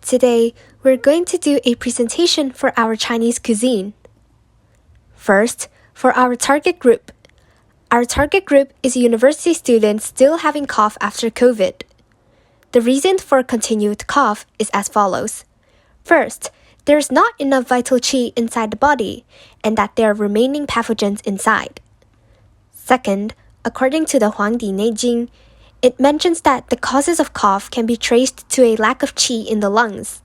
Today, we're going to do a presentation for our Chinese cuisine. First, for our target group. Our target group is university students still having cough after COVID. The reason for continued cough is as follows. First, there's not enough vital qi inside the body, and that there are remaining pathogens inside. Second, according to the Huangdi Neijing, it mentions that the causes of cough can be traced to a lack of qi in the lungs.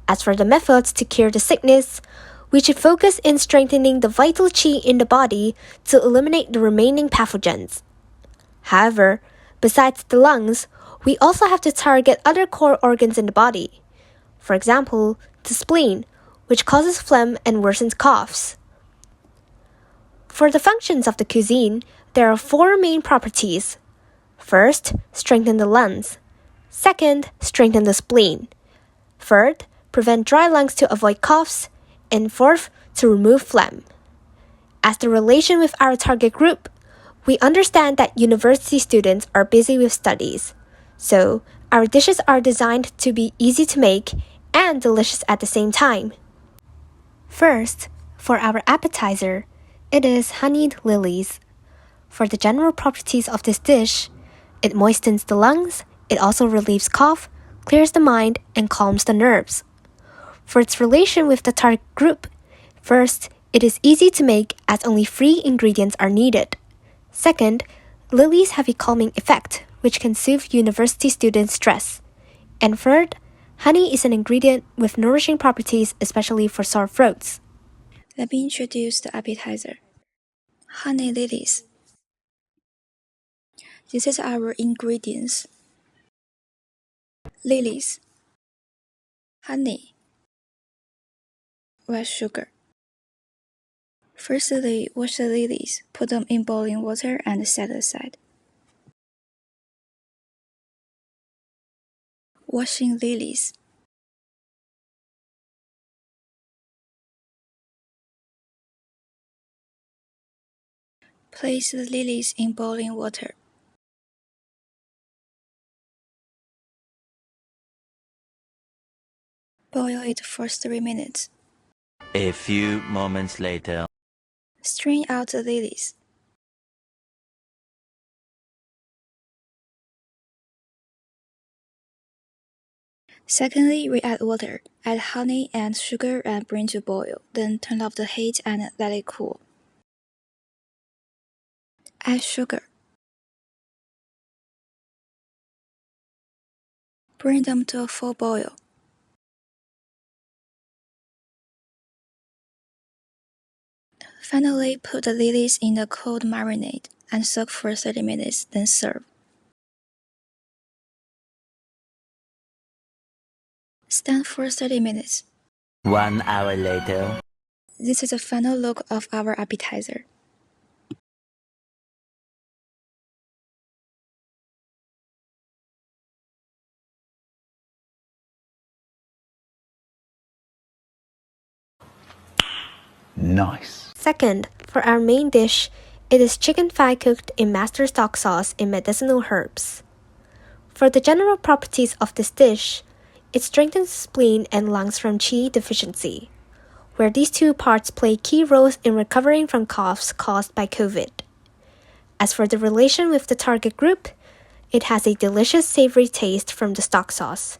As for the methods to cure the sickness, we should focus in strengthening the vital qi in the body to eliminate the remaining pathogens. However, besides the lungs, we also have to target other core organs in the body. For example, the spleen, which causes phlegm and worsens coughs. For the functions of the cuisine, there are 4 main properties. First, strengthen the lungs. Second, strengthen the spleen. Third, prevent dry lungs to avoid coughs. And fourth, to remove phlegm. As the relation with our target group, we understand that university students are busy with studies. So, our dishes are designed to be easy to make and delicious at the same time. First, for our appetizer, it is honeyed lilies. For the general properties of this dish, it moistens the lungs, it also relieves cough, clears the mind, and calms the nerves. For its relation with the target group, first, it is easy to make as only 3 ingredients are needed. Second, lilies have a calming effect, which can soothe university students' stress. And third, honey is an ingredient with nourishing properties, especially for sore throats. Let me introduce the appetizer. Honey lilies. This is our ingredients. Lilies, honey, white sugar. Firstly, wash the lilies, put them in boiling water and set aside. Washing lilies. Place the lilies in boiling water. Boil it for 3 minutes. A few moments later. Strain out the lilies. Secondly, re-add water. Add honey and sugar and bring to boil. Then turn off the heat and let it cool. Add sugar. Bring them to a full boil. Finally, put the lilies in the cold marinade and soak for 30 minutes, then serve. Stand for 30 minutes. 1 hour later. This is a final look of our appetizer. Nice. Second, for our main dish, it is chicken thigh cooked in master stock sauce in medicinal herbs. For the general properties of this dish, it strengthens the spleen and lungs from qi deficiency, where these 2 parts play key roles in recovering from coughs caused by COVID. As for the relation with the target group, it has a delicious savory taste from the stock sauce.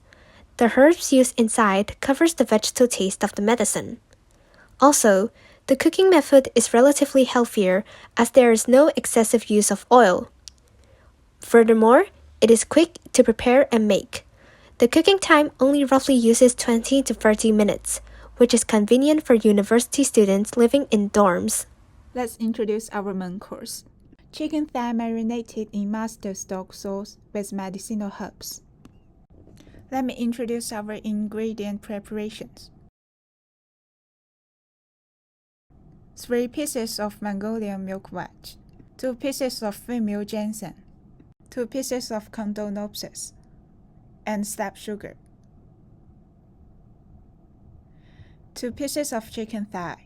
The herbs used inside covers the vegetal taste of the medicine. Also, the cooking method is relatively healthier as there is no excessive use of oil. Furthermore, it is quick to prepare and make. The cooking time only roughly uses 20 to 30 minutes, which is convenient for university students living in dorms. Let's introduce our main course. Chicken thigh marinated in master stock sauce with medicinal herbs. Let me introduce our ingredient preparations. 3 pieces of Mongolian milkweed, 2 pieces of female ginseng, 2 pieces of condonopsis, and steppe sugar, 2 pieces of chicken thigh,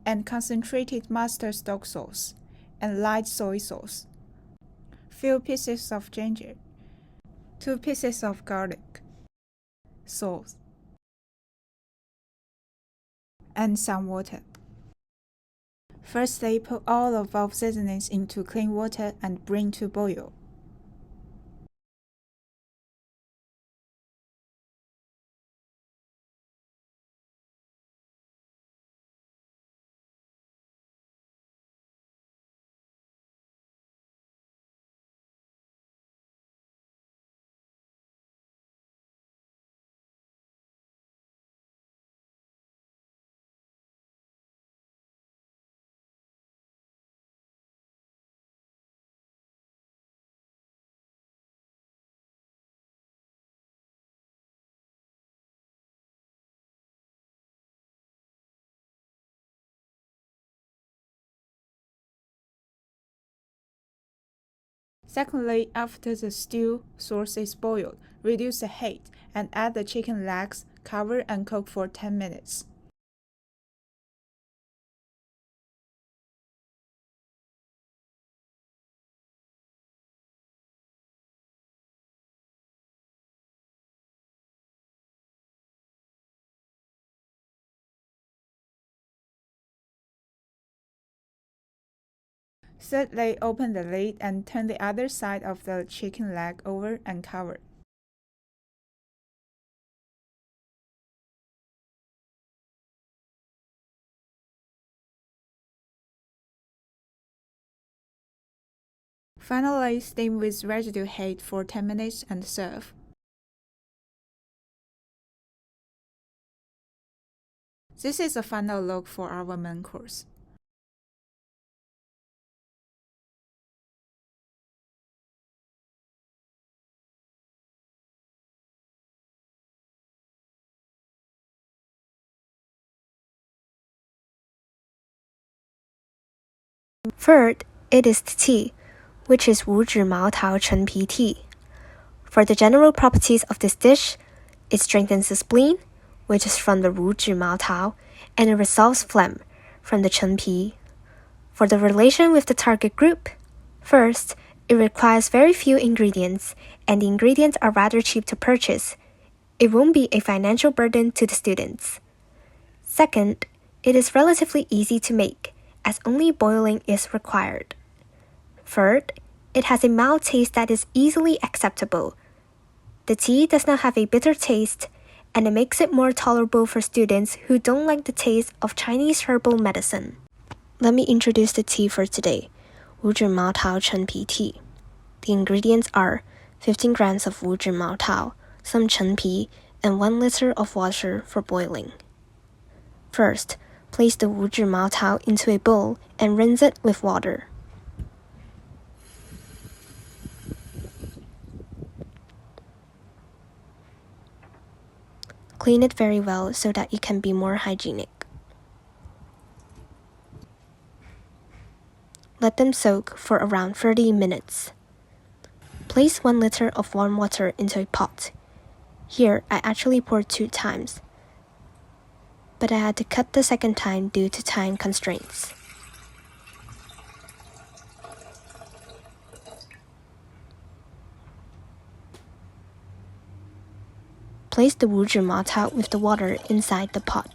and concentrated master stock sauce and light soy sauce, few pieces of ginger, 2 pieces of garlic, salt, and some water. Firstly, put all of our seasonings into clean water and bring to boil. Secondly, after the stew sauce is boiled, reduce the heat and add the chicken legs, cover and cook for 10 minutes. Thirdly, open the lid and turn the other side of the chicken leg over and cover. Finally, steam with residue heat for 10 minutes and serve. This is a final look for our main course. Third, it is the tea, which is 五指毛桃陈皮 tea. For the general properties of this dish, it strengthens the spleen, which is from the 五指毛桃, and it resolves phlegm, from the 陈皮. For the relation with the target group, first, it requires very few ingredients, and the ingredients are rather cheap to purchase. It won't be a financial burden to the students. Second, it is relatively easy to make, as only boiling is required. Third, it has a mild taste that is easily acceptable. The tea does not have a bitter taste, and it makes it more tolerable for students who don't like the taste of Chinese herbal medicine. Let me introduce the tea for today, 五指毛桃陈皮 tea. The ingredients are 15 grams of 五指毛桃, some 陈皮, and 1 liter of water for boiling. First, place the 五指毛桃 into a bowl and rinse it with water. Clean it very well so that it can be more hygienic. Let them soak for around 30 minutes. Place 1 liter of warm water into a pot. Here, I actually poured 2 times, but I had to cut the second time due to time constraints. Place the 五指毛桃 with the water inside the pot.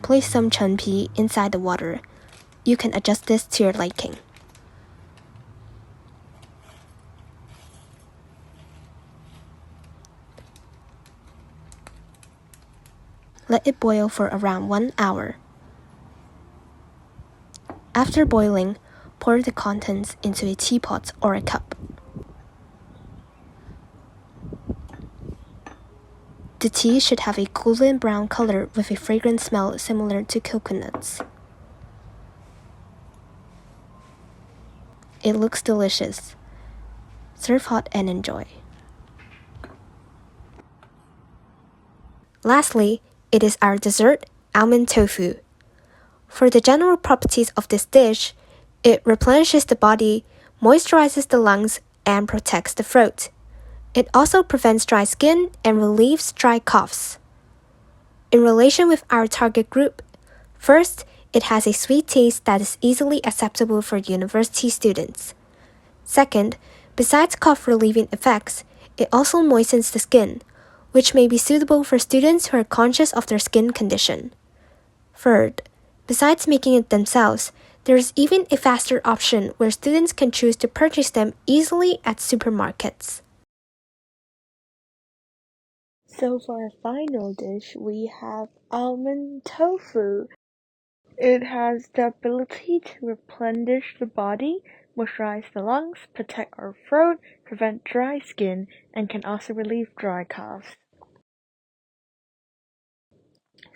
Place some 陈皮 inside the water. You can adjust this to your liking. Let it boil for around 1 hour. After boiling, pour the contents into a teapot or a cup. The tea should have a golden brown color with a fragrant smell similar to coconuts. It looks delicious. Serve hot and enjoy. Lastly, it is our dessert, almond tofu. For the general properties of this dish, it replenishes the body, moisturizes the lungs, and protects the throat. It also prevents dry skin and relieves dry coughs. In relation with our target group, first, it has a sweet taste that is easily acceptable for university students. Second, Besides cough-relieving effects, it also moistens the skin, which may be suitable for students who are conscious of their skin condition. Third, besides making it themselves, there is even a faster option where students can choose to purchase them easily at supermarkets. So for our final dish, we have almond tofu. It has the ability to replenish the body, moisturize the lungs, protect our throat, prevent dry skin, and can also relieve dry coughs.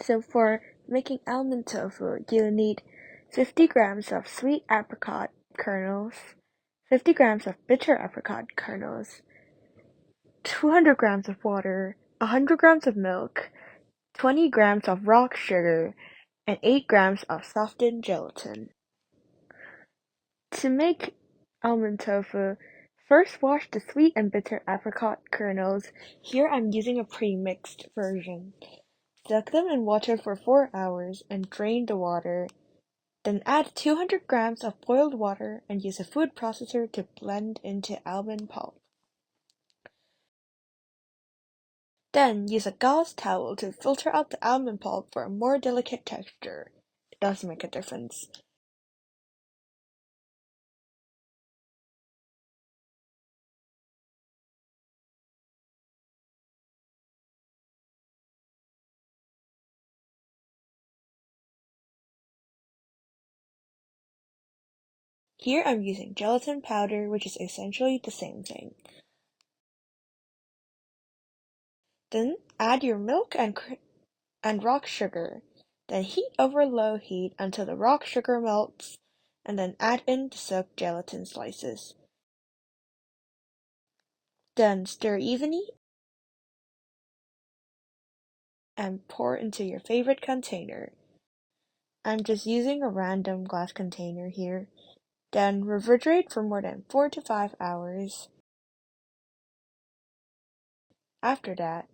So for making almond tofu, you'll need 50 grams of sweet apricot kernels, 50 grams of bitter apricot kernels, 200 grams of water, 100 grams of milk, 20 grams of rock sugar, and 8 grams of softened gelatin. To make almond tofu, first wash the sweet and bitter apricot kernels. Here I'm using a pre-mixed version. Soak them in water for 4 hours and drain the water. Then add 200 grams of boiled water and use a food processor to blend into almond pulp. Then use a gauze towel to filter out the almond pulp for a more delicate texture. It does make a difference. Here I'm using gelatin powder, which is essentially the same thing. Then add your milk and rock sugar. Then heat over low heat until the rock sugar melts, and then add in the soaked gelatin slices. Then stir evenly and pour into your favorite container. I'm just using a random glass container here. Then refrigerate for more than 4 to 5 hours. After that,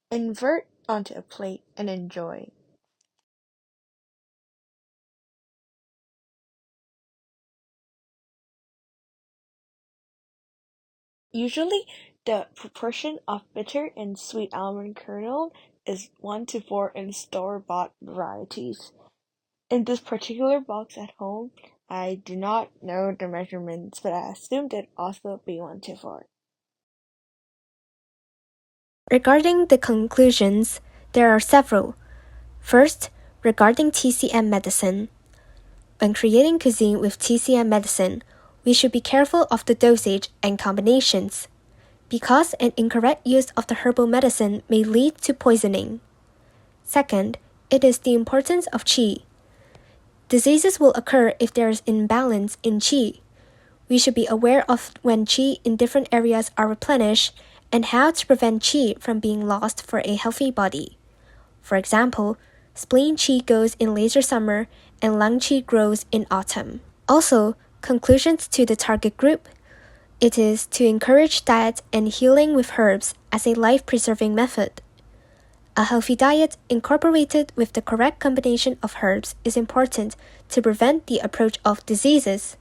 invert onto a plate and enjoy. Usually, the proportion of bitter and sweet almond kernel is 1 to 4 in store-bought varieties. In this particular box at home, I do not know the measurements, but I assumed it'd also be 1 to 4. Regarding the conclusions, there are several. First, regarding TCM medicine. When creating cuisine with TCM medicine, we should be careful of the dosage and combinations, because an incorrect use of the herbal medicine may lead to poisoning. Second, it is the importance of qi. Diseases will occur if there is imbalance in qi. We should be aware of when qi in different areas are replenished and how to prevent qi from being lost for a healthy body. For example, spleen qi goes in later summer and lung qi grows in autumn. Also, conclusions to the target group. It is to encourage diet and healing with herbs as a life-preserving method. A healthy diet incorporated with the correct combination of herbs is important to prevent the approach of diseases,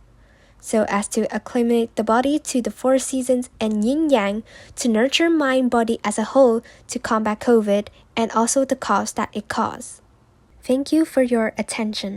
so as to acclimate the body to the 4 seasons and yin-yang to nurture mind-body as a whole to combat COVID and also the cause that it causes. Thank you for your attention.